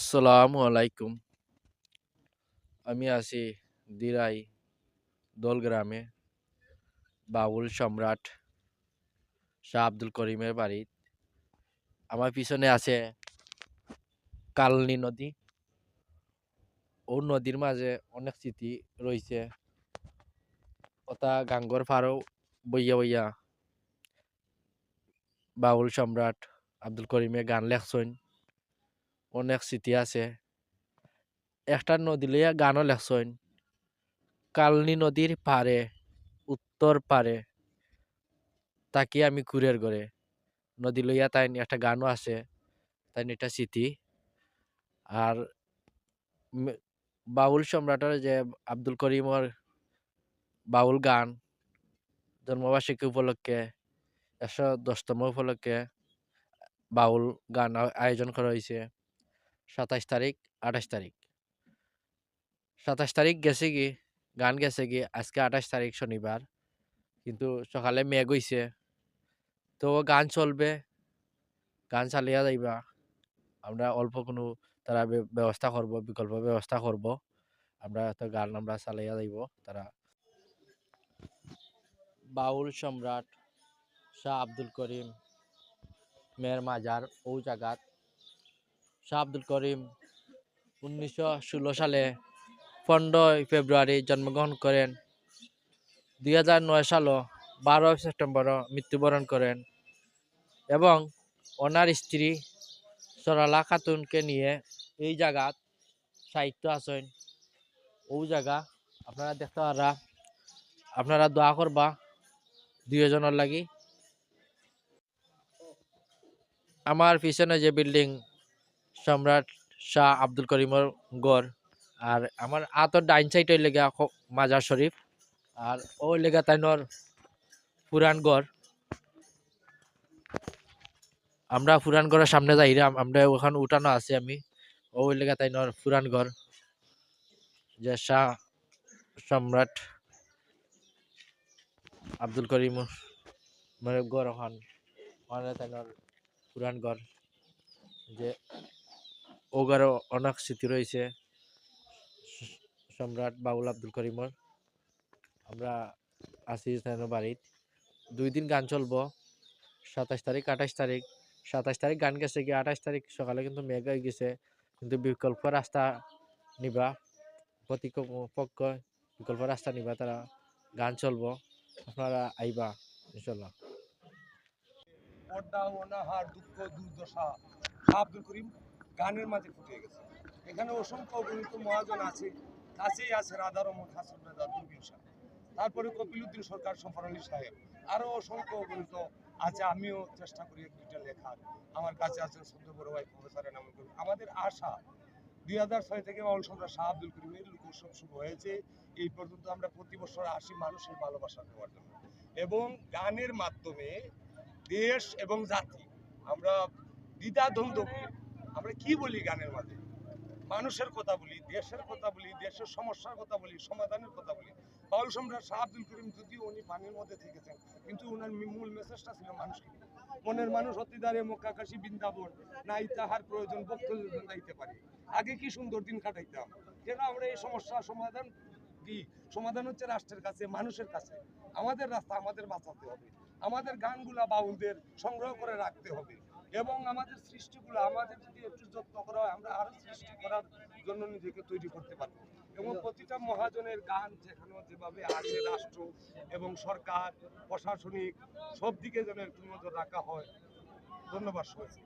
আসসালামু আলাইকুম। আমি আছি দিরাই দোলগ্রামে বাউল সম্রাট শাহ আব্দুল করিমের বাড়ি। আমার পিছনে আছে কালনী নদী। ও নদীর মাঝে অনেক স্মৃতি রয়েছে। ওটা গাঙ্গর পাড়ও বইয়া বইয়া বাউল সম্রাট আব্দুল করিমে গান লেখছেন। অনেক স্মৃতি আছে। একটা নদী লইয়া গানও লেখছেন। কালনী নদীর পাড়ে উত্তর পাড়ে তাকে আমি কুরের ঘরে নদী লইয়া তাই একটা গানও আছে। তাই এটা স্মৃতি। আর বাউল সম্রাটের যে আব্দুল করিমর বাউল গান জন্মবার্ষিকী উপলক্ষে ১১০তম উপলক্ষে বাউল গান আয়োজন করা হয়েছে ২৭ তারিখ ২৮ তারিখ। ২৭ তারিখ গেছে কি গান গেছে কি আজকে ২৮ তারিখ শনিবার, কিন্তু সকালে মেঘ হইছে। তো গান চলবে, গান চালিয়া যাইবা। আমরা অল্প কোনো তারা ব্যবস্থা করব, বিকল্প ব্যবস্থা করব। আমরা তো গান আমরা চালাইয়া যাইব তারা। বাউল সম্রাট শাহ আব্দুল করিম মের মাজার ও জায়গাত। শাহ আব্দুল করিম ১৯১৬ সালে ১৫ ফেব্রুয়ারি জন্মগ্রহণ করেন। ২০০৯ সালে ১২ সেপ্টেম্বর মৃত্যুবরণ করেন এবং ওনার স্ত্রী সরলা খাতুনকে নিয়ে এই জায়গাত সাহিত্য আছেন। ও জায়গা আপনারা দেখতে পারা, আপনারা দোয়া করবা দুইজনের লাগি। আমার পিছনে যে বিল্ডিং সম্রাট শাহ আব্দুল করিমর গড়, আর আমার আতর ডাইন সাইড ওই লেগা মাজার শরীফ, আর ওই লেগা তাইনর পুরান গড়। আমরা পুরান গড়ের সামনে যাই, আমরা ওখানে উঠানো আছে আমি। ওই লেগা তাইনর পুরান গড় যে শাহ সম্রাট আব্দুল করিম মানে গড় ওখান ওখানে তাইনর পুরান গড় যে ও গড়ে অনেক স্মৃতি রয়েছে সম্রাট বাউল আব্দুল করিমর। আমরা আছি তাইনর বাড়িত। ২ দিন গান চলবো, ২৭ তারিখ ২৮ তারিখ। ২৭ তারিখ গান গেছে কি ২৮ তারিখ সকালে কিন্তু মেঘ হয়ে গেছে, কিন্তু বিকল্প রাস্তা নিবা, প্রতিপক্ষ বিকল্প রাস্তা নিবা, তারা গান চলবো, আপনারা আইবা ইনশাল্লাহ। পর্দা অনাহার দুঃখ দুর্দশা আব্দুল করিম গানের মাঝে ফুটে গেছে। এখানে অসংখ্য অগণিত মহাজন আছে, কাছেই আছে রাধা রমন হাসান রাজা দুর্বিন সাহেব, তারপরে কপিলউদ্দিন সরকার সফর আলী সাহেব, আরও অসংখ্য অগণিত আছে। আমিও চেষ্টা করি এক দুইটা লেখার। আমার কাছে আছেন সদ্য বড় ভাই প্রফেসরের নাম। আমাদের আশা ২০০৬ থেকে বাউল সম্রাট শাহ আব্দুল করিমের লোকোৎসব শুরু হয়েছে। এই পর্যন্ত আমরা প্রতি বছর আসি মানুষের ভালোবাসা দেওয়ার জন্য, এবং গানের মাধ্যমে দেশ এবং জাতি আমরা দ্বিধাদ্বন্দ্ব বলি। আমরা কি বলি গানের মাঝে? মানুষের কথা বলি, দেশের কথা বলি, দেশের সমস্যার কথা বলি, সমাধানের কথা বলি। বাউল সম্রাট শাহ আব্দুল করিম যদিও উনি পানির মধ্যে থেকেছেন, কিন্তু ওনার মূল মেসেজটা ছিল মানুষকে। মনের মানুষ অতিদারে মক্কাকাশী বৃন্দাবন, নাই তাহার প্রয়োজন ভক্ত যোজন যাইতে পারে। আগে কি সুন্দর দিন কাটাইতাম, কেন আমরা এই সমস্যা সমাধান কি? সমাধান হচ্ছে রাষ্ট্রের কাছে, মানুষের কাছে। আমাদের রাস্তা আমাদের বাঁচাতে হবে, আমাদের গানগুলা বাউলদের সংগ্রহ করে রাখতে হবে, এবং আমাদের সৃষ্টিগুলো আমাদের যদি একটু যত্ন করা হয় আমরা আরো সৃষ্টি করার জন্য নিজেকে তৈরি করতে পারবো। এবং প্রতিটা মহাজনের গান যেখানে যেভাবে আছে, রাষ্ট্র এবং সরকার প্রশাসনিক সব দিকে যেন একটু নজর রাখা হয়। ধন্যবাদ সবাইকে।